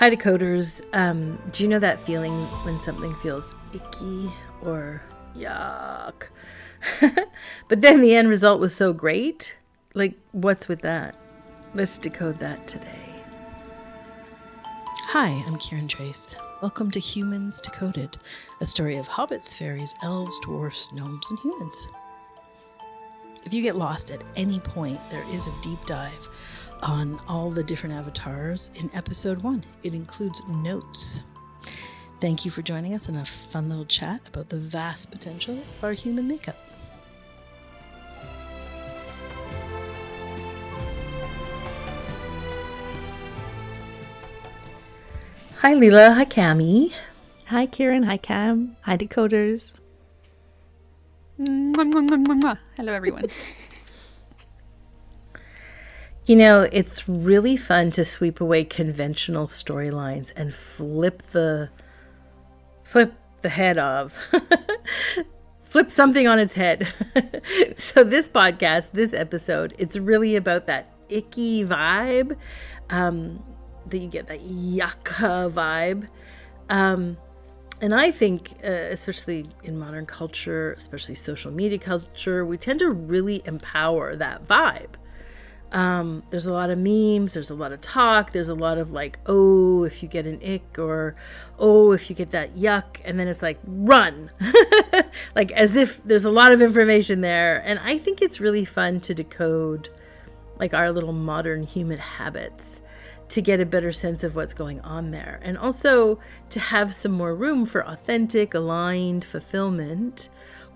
Hi, decoders. Do you know that feeling when something feels icky or yuck? But then the end result was so great? Like, what's with that? Let's decode that today. Hi, I'm Kiran Trace. Welcome to Humans Decoded, a story of hobbits, fairies, elves, dwarfs, gnomes, and humans. If you get lost at any point, there is a deep dive on all the different avatars in episode 1. It includes notes. Thank you for joining us in a fun little chat about the vast potential of our human makeup. Hi Leela, hi Cami. Hi Kiran, hi Cam, hi decoders. Hello everyone. You know, it's really fun to sweep away conventional storylines and flip the head of, flip something on its head. So this podcast, this episode, it's really about that icky vibe, that you get that yuck vibe. And I think, especially in modern culture, especially social media culture, we tend to really empower that vibe. There's a lot of memes, there's a lot of talk, there's a lot of like, oh, if you get an ick, or oh, if you get that yuck, and then it's like, run. Like as if there's a lot of information there. And I think it's really fun to decode like our little modern human habits to get a better sense of what's going on there. And also to have some more room for authentic, aligned fulfillment.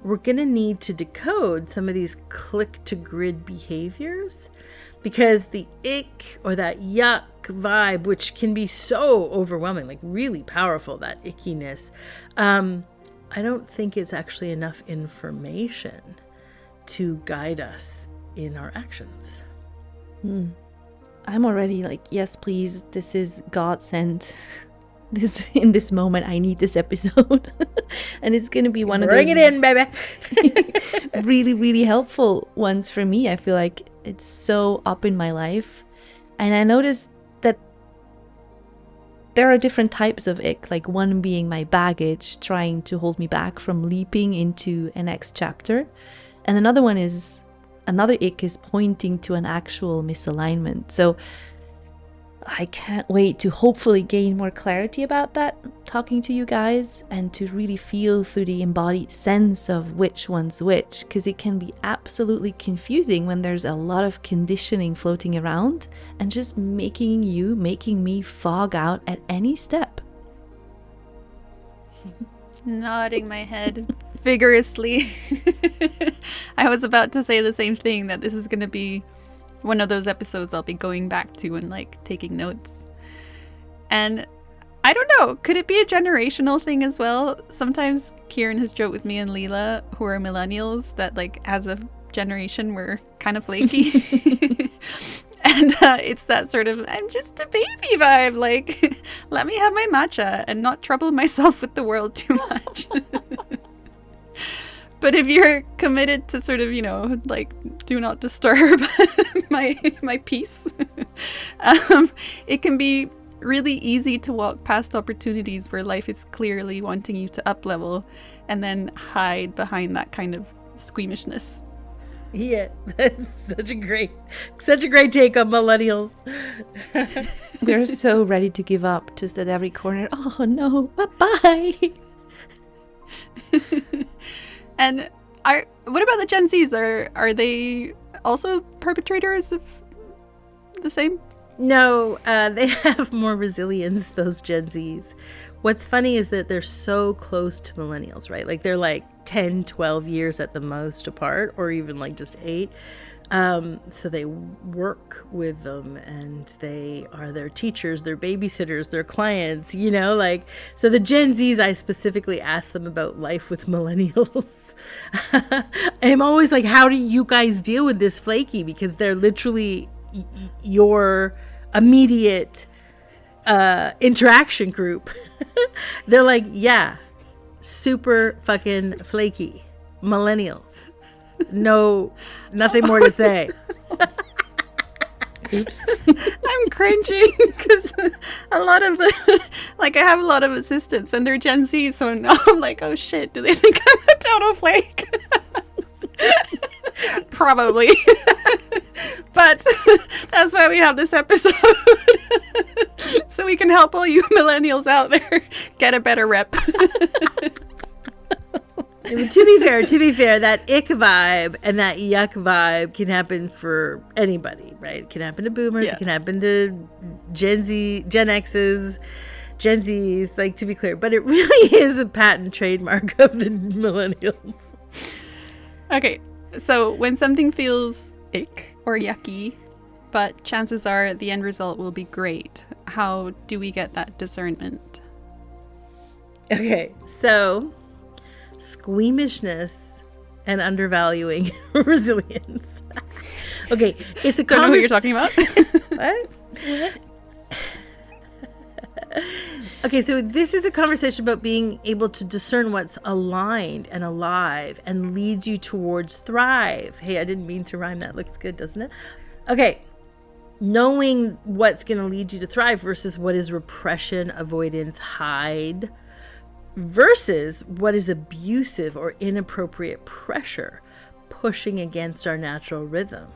We're going to need to decode some of these click to grid behaviors, because the ick or that yuck vibe, which can be so overwhelming, like really powerful, that ickiness, I don't think it's actually enough information to guide us in our actions. I'm already like, yes, please, this is God sent. In this moment, I need this episode. And it's going to be one of those... Bring it in, baby! really, really helpful ones for me. I feel like it's so up in my life. And I noticed that there are different types of ick, like one being my baggage trying to hold me back from leaping into a next chapter. And another one is, another ick is pointing to an actual misalignment. So I can't wait to hopefully gain more clarity about that, talking to you guys, and to really feel through the embodied sense of which one's which, because it can be absolutely confusing when there's a lot of conditioning floating around and just making me fog out at any step. Nodding my head vigorously. I was about to say the same thing, that this is going to be one of those episodes I'll be going back to and like taking notes. And I don't know, could it be a generational thing as well? Sometimes Kiran has joked with me and Leela, who are millennials, that like as a generation we're kind of flaky. And it's that sort of, I'm just a baby vibe, like let me have my matcha and not trouble myself with the world too much. But if you're committed to sort of, you know, like, do not disturb my peace, it can be really easy to walk past opportunities where life is clearly wanting you to up level and then hide behind that kind of squeamishness. Yeah, that's such a great take on millennials. We're so ready to give up just at every corner. Oh no, bye-bye. And what about the Gen Zs? Are they also perpetrators of the same? No, they have more resilience, those Gen Zs. What's funny is that they're so close to millennials, right? Like they're like 10, 12 years at the most apart, or even like just 8. So they work with them and they are their teachers, their babysitters, their clients, you know, like, so the Gen Zs, I specifically asked them about life with millennials. I'm always like, how do you guys deal with this flaky? Because they're literally your immediate interaction group. They're like, yeah, super fucking flaky millennials. No, nothing more to say. Oops. I'm cringing because a lot of I have a lot of assistants and they're Gen Z, so now I'm like, oh shit, do they think I'm a total flake? Probably. But that's why we have this episode. So we can help all you millennials out there get a better rep. To be fair, that ick vibe and that yuck vibe can happen for anybody, right? It can happen to boomers, It can happen to Gen X's, Gen Z's, like, to be clear. But it really is a patent trademark of the millennials. Okay, so when something feels ick or yucky, but chances are the end result will be great, how do we get that discernment? Okay, so squeamishness and undervaluing resilience. Okay, it's a Don't know what you're talking about. What? Okay, so this is a conversation about being able to discern what's aligned and alive and leads you towards thrive. Hey, I didn't mean to rhyme. That looks good, doesn't it? Okay, knowing what's going to lead you to thrive versus what is repression, avoidance, hide, versus what is abusive or inappropriate pressure, pushing against our natural rhythm.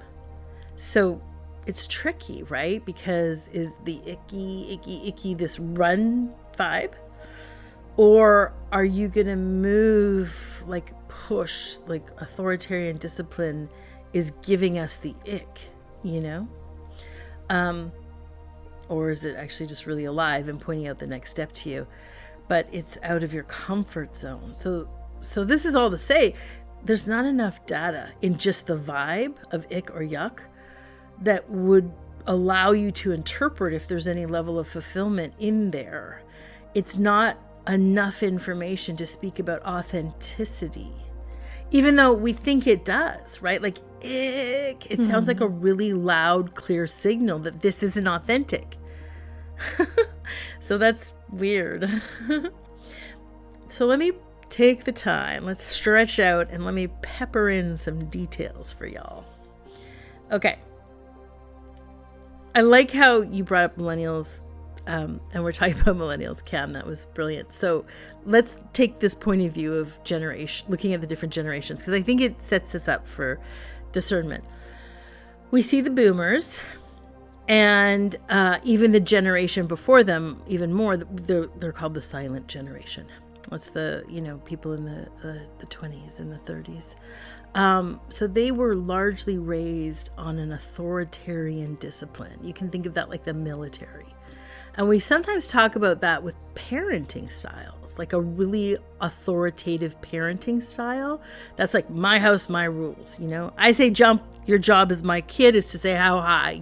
So it's tricky, right? Because is the icky this run vibe? Or are you going to move, like push, like authoritarian discipline is giving us the ick, you know? Or is it actually just really alive and pointing out the next step to you? But it's out of your comfort zone. So this is all to say, there's not enough data in just the vibe of ick or yuck that would allow you to interpret if there's any level of fulfillment in there. It's not enough information to speak about authenticity, even though we think it does, right? Like ick, it sounds like a really loud, clear signal that this isn't authentic. So that's weird. So let me take the time. Let's stretch out and let me pepper in some details for y'all. Okay. I like how you brought up millennials, and we're talking about millennials, Cam. That was brilliant. So let's take this point of view of looking at the different generations, because I think it sets us up for discernment. We see the boomers, and even the generation before them, even more. They're called the silent generation. That's the people in the 20s and the 30s. So they were largely raised on an authoritarian discipline. You can think of that like the military. And we sometimes talk about that with parenting styles, like a really authoritative parenting style. That's like my house, my rules, I say jump, your job as my kid is to say how high,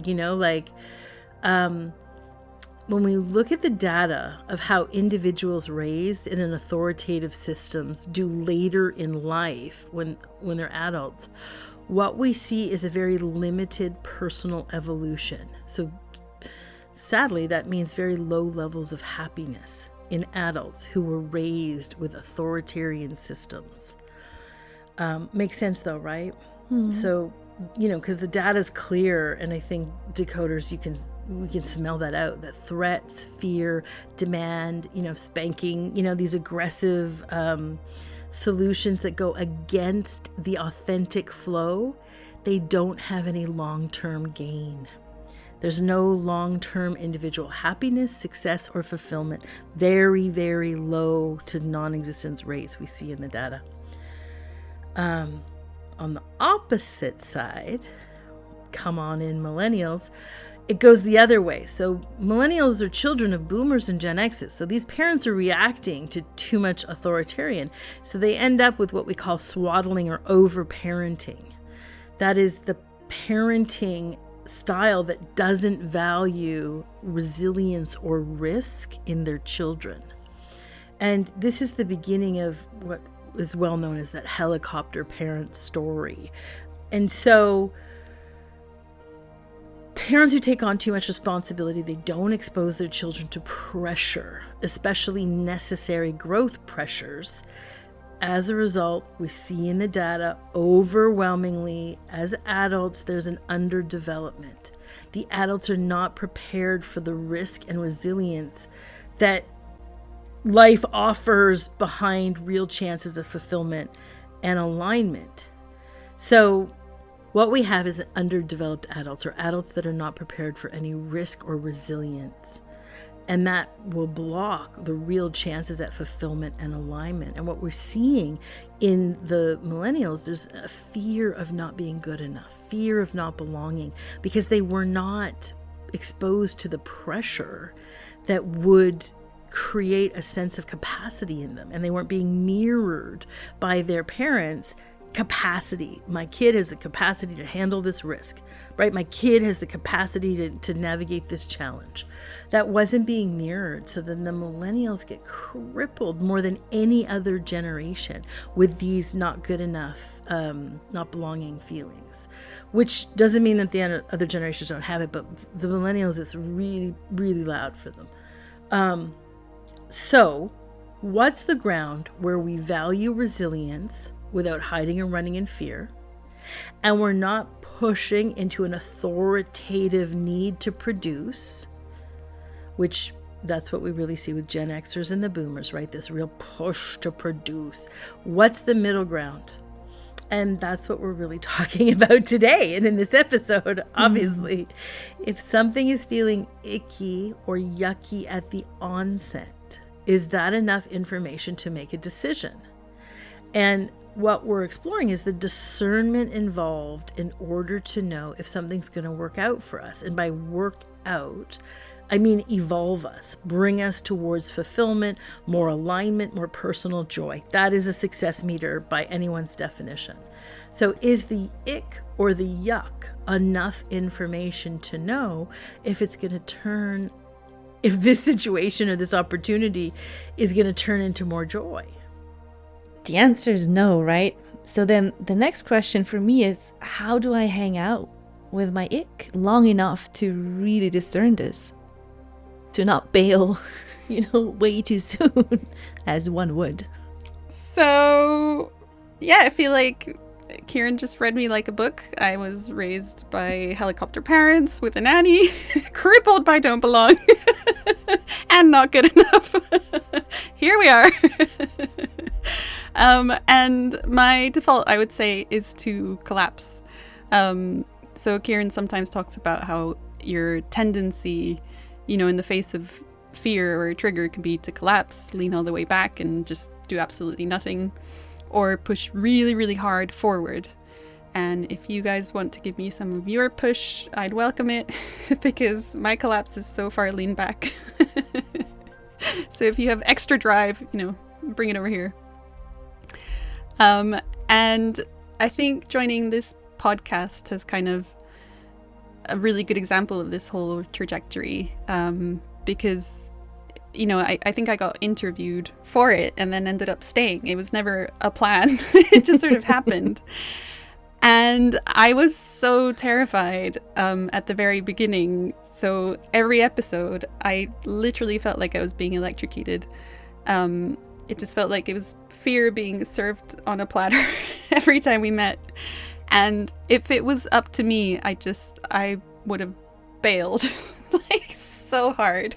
when we look at the data of how individuals raised in an authoritative systems do later in life when they're adults, what we see is a very limited personal evolution. So sadly, that means very low levels of happiness in adults who were raised with authoritarian systems. Makes sense though, right? So, because the data is clear, and I think decoders, we can smell that out, that threats, fear, demand, spanking, these aggressive solutions that go against the authentic flow, they don't have any long-term gain. There's no long-term individual happiness, success, or fulfillment. Very, very low to non-existence rates we see in the data. On the opposite side, come on in millennials, it goes the other way. So millennials are children of boomers and Gen X's. So these parents are reacting to too much authoritarian. So they end up with what we call swaddling or over-parenting. That is the parenting style that doesn't value resilience or risk in their children. And this is the beginning of what is well known as that helicopter parent story. And so parents who take on too much responsibility, they don't expose their children to pressure, especially necessary growth pressures. As a result, we see in the data overwhelmingly as adults, there's an underdevelopment. The adults are not prepared for the risk and resilience that life offers behind real chances of fulfillment and alignment. So what we have is underdeveloped adults, or adults that are not prepared for any risk or resilience. And that will block the real chances at fulfillment and alignment. And what we're seeing in the millennials, there's a fear of not being good enough, fear of not belonging, because they were not exposed to the pressure that would create a sense of capacity in them. And they weren't being mirrored by their parents' capacity. My kid has the capacity to handle this risk, right? My kid has the capacity to navigate this challenge. That wasn't being mirrored. So then the millennials get crippled more than any other generation with these not good enough, not belonging feelings, which doesn't mean that the other generations don't have it, but the millennials, it's really, really loud for them. So what's the ground where we value resilience without hiding and running in fear, and we're not pushing into an authoritative need to produce, which that's what we really see with Gen Xers and the boomers, right? This real push to produce. What's the middle ground? And that's what we're really talking about today. And in this episode, obviously, if something is feeling icky or yucky at the onset, is that enough information to make a decision? And what we're exploring is the discernment involved in order to know if something's going to work out for us. And by work out, I mean evolve us, bring us towards fulfillment, more alignment, more personal joy. That is a success meter by anyone's definition. So is the ick or the yuck enough information to know if it's going to turn, if this situation or this opportunity is going to turn into more joy? The answer is no, right? So then the next question for me is, how do I hang out with my ick long enough to really discern this? To not bail, way too soon, as one would. So, yeah, I feel like Kiran just read me like a book. I was raised by helicopter parents with a nanny, crippled by don't belong, and not good enough. Here we are. And my default, I would say, is to collapse. So Kiran sometimes talks about how your tendency, in the face of fear or a trigger, can be to collapse, lean all the way back and just do absolutely nothing, or push really, really hard forward. And if you guys want to give me some of your push, I'd welcome it, because my collapse is so far lean back. So if you have extra drive, bring it over here. And I think joining this podcast has kind of a really good example of this whole trajectory, because I think I got interviewed for it and then ended up staying. It was never a plan. It just sort of happened. And I was so terrified at the very beginning. So every episode, I literally felt like I was being electrocuted. It just felt like it was fear being served on a platter every time we met. And if it was up to me, I would have bailed like so hard.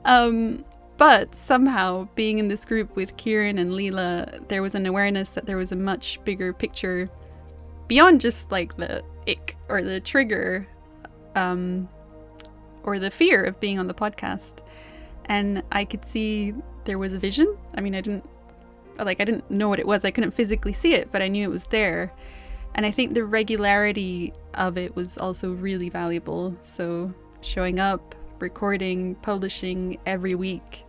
But somehow, being in this group with Kiran and Leela, there was an awareness that there was a much bigger picture beyond just like the ick or the trigger, or the fear of being on the podcast. And I could see there was a vision. I mean, I didn't know what it was. I couldn't physically see it, but I knew it was there. And I think the regularity of it was also really valuable. So showing up, recording, publishing every week.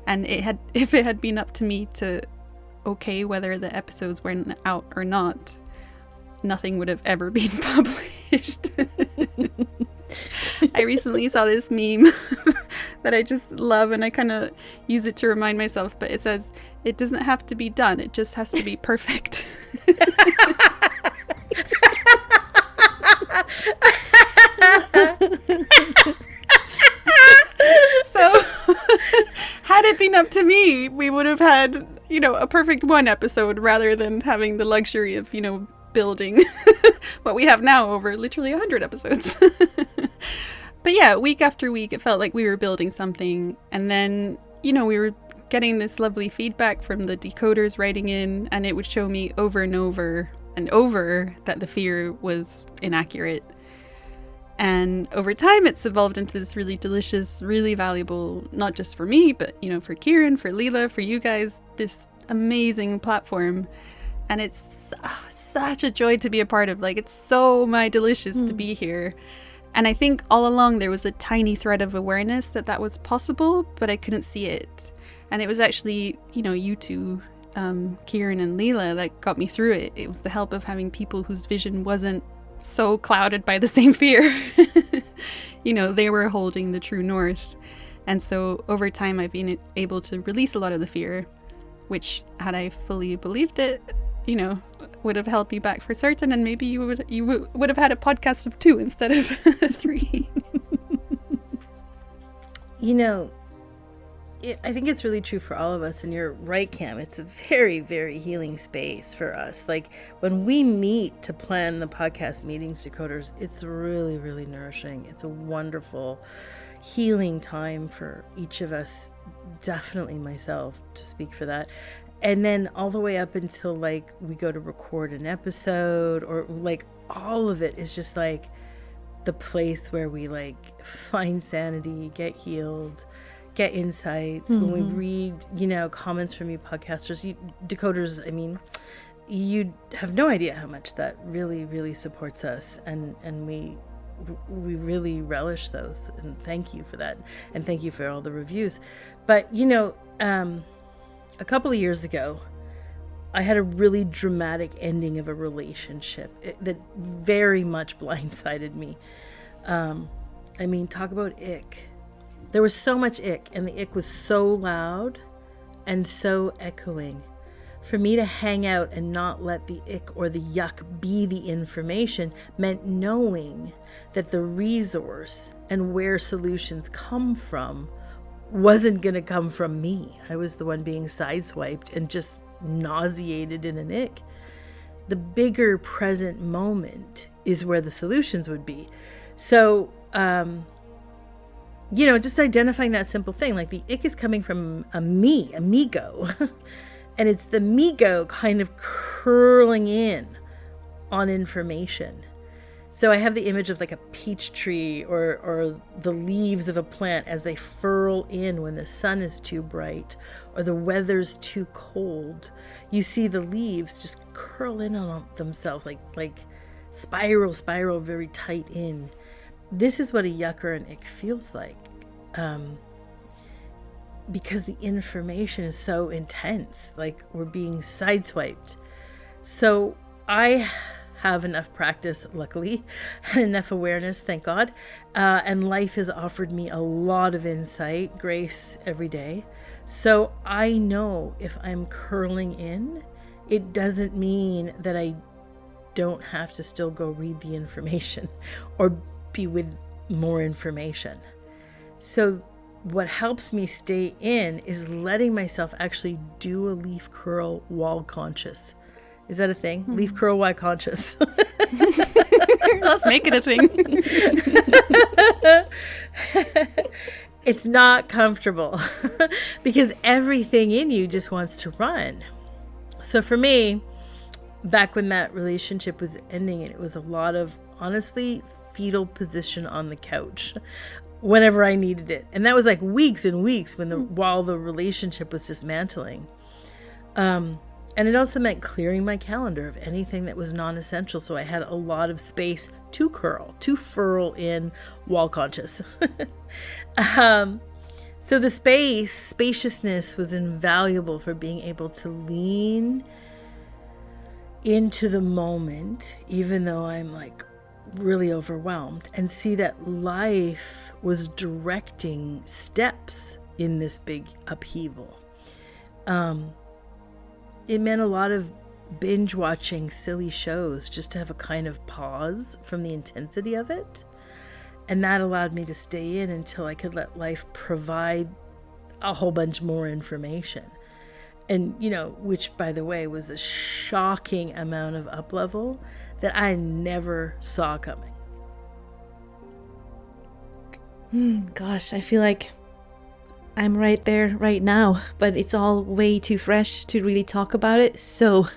And if it had been up to me to okay whether the episodes went out or not, nothing would have ever been published. I recently saw this meme that I just love, and I kind of use it to remind myself, but it says, it doesn't have to be done, it just has to be perfect. So had it been up to me, we would have had, a perfect one episode rather than having the luxury of, building what we have now over literally 100 episodes. But yeah, week after week, it felt like we were building something. And then, we were getting this lovely feedback from the decoders writing in, and it would show me over and over and over that the fear was inaccurate. And over time, it's evolved into this really delicious, really valuable, not just for me, but, for Kiran, for Leela, for you guys, this amazing platform. And it's such a joy to be a part of. Like, it's so delicious to be here. And I think all along there was a tiny thread of awareness that was possible, but I couldn't see it. And it was actually, you two, Kiran and Leela, that got me through it. It was the help of having people whose vision wasn't so clouded by the same fear. They were holding the true north. And so over time, I've been able to release a lot of the fear, which, had I fully believed it, would have held me back for certain. And maybe you would have had a podcast of 2 instead of 3. I think it's really true for all of us, and you're right, Cam. It's a very, very healing space for us. Like, when we meet to plan the podcast meetings, Decoders, it's really, really nourishing. It's a wonderful healing time for each of us, definitely myself, to speak for that. And then all the way up until, like, we go to record an episode, or, like, all of it is just, like, the place where we, like, find sanity, get healed, get insights. When we read, comments from you podcasters, decoders, I mean, you have no idea how much that really, really supports us, and we really relish those, and thank you for that, and thank you for all the reviews. But a couple of years ago, I had a really dramatic ending of a relationship that very much blindsided me. I mean, talk about ick. There was so much ick, and the ick was so loud and so echoing. For me to hang out and not let the ick or the yuck be the information meant knowing that the resource and where solutions come from wasn't going to come from me. I was the one being sideswiped and just nauseated in an ick. The bigger present moment is where the solutions would be. So, just identifying that simple thing, like the ick is coming from amigo, and it's the migo kind of curling in on information. So I have the image of like a peach tree or the leaves of a plant as they furl in when the sun is too bright or the weather's too cold. You see the leaves just curl in on themselves, like spiral very tight in. This is what a yuck or an ick feels like, because the information is so intense, like we're being sideswiped. So I have enough practice, luckily, and enough awareness, thank God, and life has offered me a lot of insight, grace every day. So I know if I'm curling in, it doesn't mean that I don't have to still go read the information or be with more information. So what helps me stay in is letting myself actually do a leaf curl while conscious. Is that a thing? Leaf curl while conscious. Let's make it a thing. It's not comfortable because everything in you just wants to run. So for me, back when that relationship was ending, and it was a lot of, honestly, fetal position on the couch whenever I needed it. And that was like weeks and weeks while the relationship was dismantling. And it also meant clearing my calendar of anything that was non-essential. So I had a lot of space to furl in while conscious. So the spaciousness was invaluable for being able to lean into the moment, even though I'm like really overwhelmed, and see that life was directing steps in this big upheaval. It meant a lot of binge watching silly shows just to have a kind of pause from the intensity of it. And that allowed me to stay in until I could let life provide a whole bunch more information. And, which, by the way, was a shocking amount of up level that I never saw coming. Gosh, I feel like I'm right there right now, but it's all way too fresh to really talk about it. So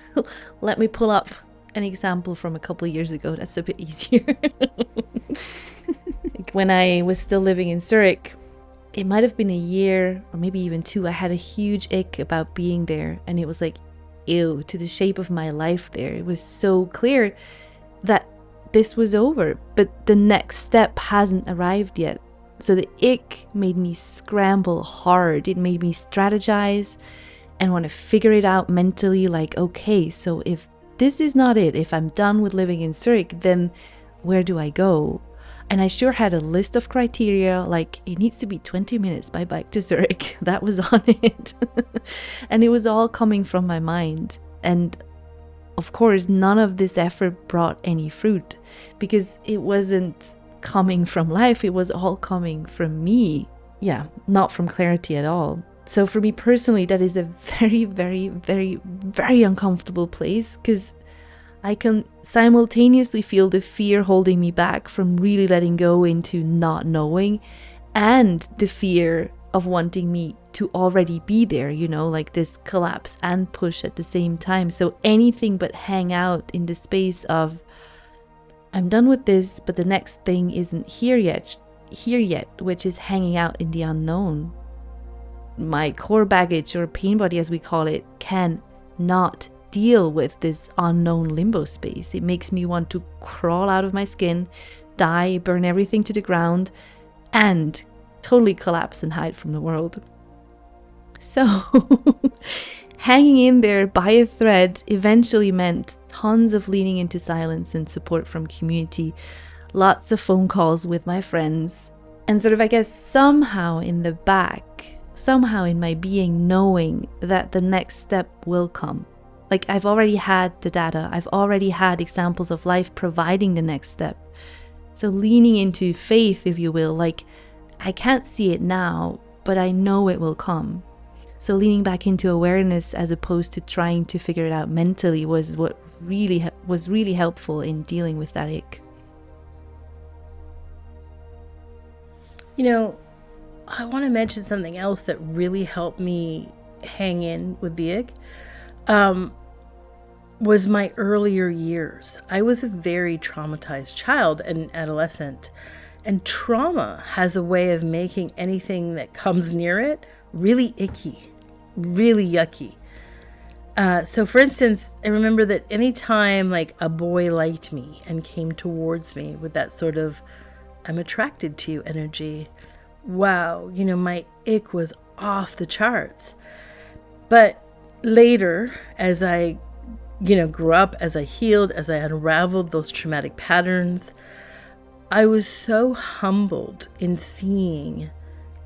let me pull up an example from a couple of years ago. That's a bit easier. Like when I was still living in Zurich, it might have been a year or maybe even 2. I had a huge ick about being there, and it was like, ew, to the shape of my life there. It was so clear that this was over, but the next step hasn't arrived yet. So the ick made me scramble hard. It made me strategize and want to figure it out mentally. Like, okay, so if this is not it, if I'm done with living in Zurich, then where do I go? And I sure had a list of criteria, like it needs to be 20 minutes by bike to Zurich. That was on it. And it was all coming from my mind. And of course, none of this effort brought any fruit because it wasn't coming from life. It was all coming from me. Yeah, not from clarity at all. So for me personally, that is a very, very, very, very uncomfortable place because I can simultaneously feel the fear holding me back from really letting go into not knowing, and the fear of wanting me to already be there, like this collapse and push at the same time. So anything but hang out in the space of, I'm done with this, but the next thing isn't here yet, which is hanging out in the unknown. My core baggage, or pain body as we call it, can not deal with this unknown limbo space. It makes me want to crawl out of my skin, die, burn everything to the ground, and totally collapse and hide from the world. So hanging in there by a thread eventually meant tons of leaning into silence and support from community, lots of phone calls with my friends, and sort of, I guess, somehow in the back, somehow in my being, knowing that the next step will come. Like, I've already had the data, I've already had examples of life providing the next step. So leaning into faith, if you will, like, I can't see it now, but I know it will come. So leaning back into awareness as opposed to trying to figure it out mentally was what was really helpful in dealing with that ick. I want to mention something else that really helped me hang in with the ick. Was my earlier years. I was a very traumatized child and adolescent, and trauma has a way of making anything that comes near it really icky, really yucky. So for instance, I remember that anytime like a boy liked me and came towards me with that sort of I'm attracted to you energy, wow, my ick was off the charts. But later, as I grew up, as I healed, as I unraveled those traumatic patterns, I was so humbled in seeing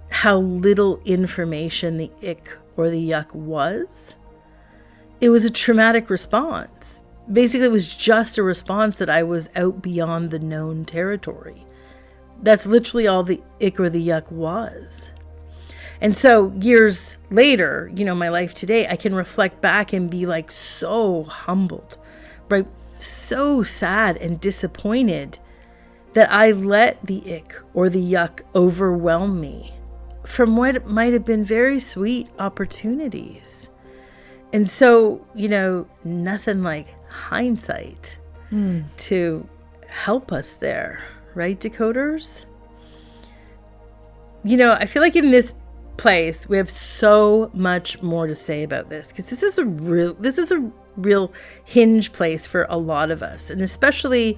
how little information the ick or the yuck was. It was a traumatic response. Basically, it was just a response that I was out beyond the known territory. That's literally all the ick or the yuck was. And so years later, my life today, I can reflect back and be like so humbled, right? So sad and disappointed that I let the ick or the yuck overwhelm me from what might have been very sweet opportunities. And so, nothing like hindsight to help us there, right, decoders? I feel like in this place we have so much more to say about this because this is a real hinge place for a lot of us, and especially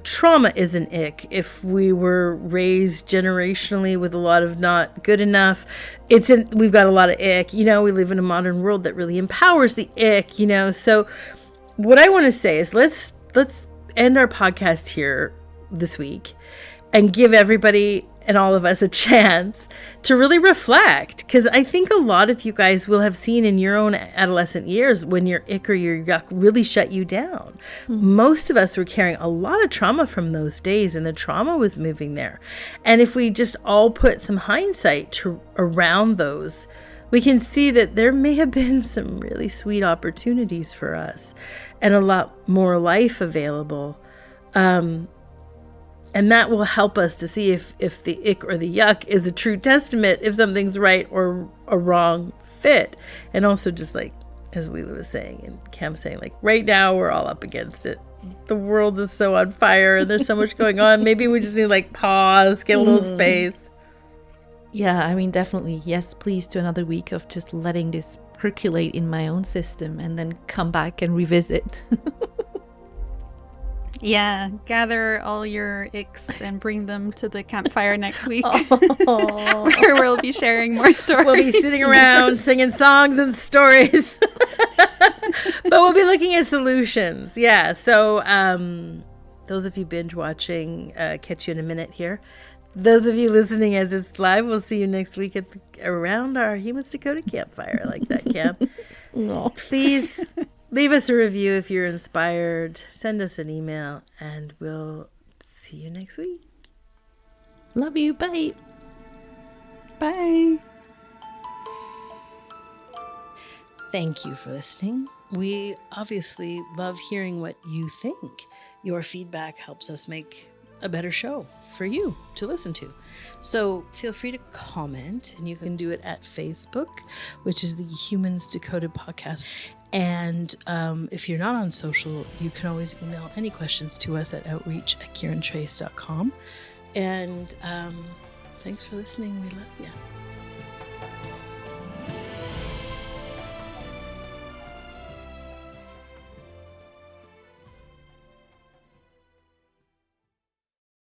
trauma is an ick. If we were raised generationally with a lot of not good enough, we've got a lot of ick. We live in a modern world that really empowers the ick. So what I want to say is let's end our podcast here this week and give everybody and all of us a chance to really reflect, because I think a lot of you guys will have seen in your own adolescent years when your ick or your yuck really shut you down. Most of us were carrying a lot of trauma from those days, and the trauma was moving there. And if we just all put some hindsight around those we can see that there may have been some really sweet opportunities for us and a lot more life available. And that will help us to see if the ick or the yuck is a true testament, if something's right or a wrong fit. And also just like, as Leela was saying and Cam saying, like right now we're all up against it. The world is so on fire and there's so much going on. Maybe we just need to like pause, get a little space. Yeah, I mean, definitely. Yes, please, to another week of just letting this percolate in my own system and then come back and revisit. Yeah, gather all your icks and bring them to the campfire next week. Oh. Where we'll be sharing more stories. We'll be sitting around singing songs and stories. But we'll be looking at solutions. Yeah, so those of you binge watching, catch you in a minute here. Those of you listening as it's live, we'll see you next week around our Humans Decoded campfire. I like that, Cam. No. Please leave us a review if you're inspired. Send us an email, and we'll see you next week. Love you. Bye. Bye. Thank you for listening. We obviously love hearing what you think. Your feedback helps us make a better show for you to listen to. So feel free to comment, and you can do it at Facebook, which is the Humans Decoded podcast. And if you're not on social, you can always email any questions to us at outreach@kirantrace.com. And thanks for listening. We love you.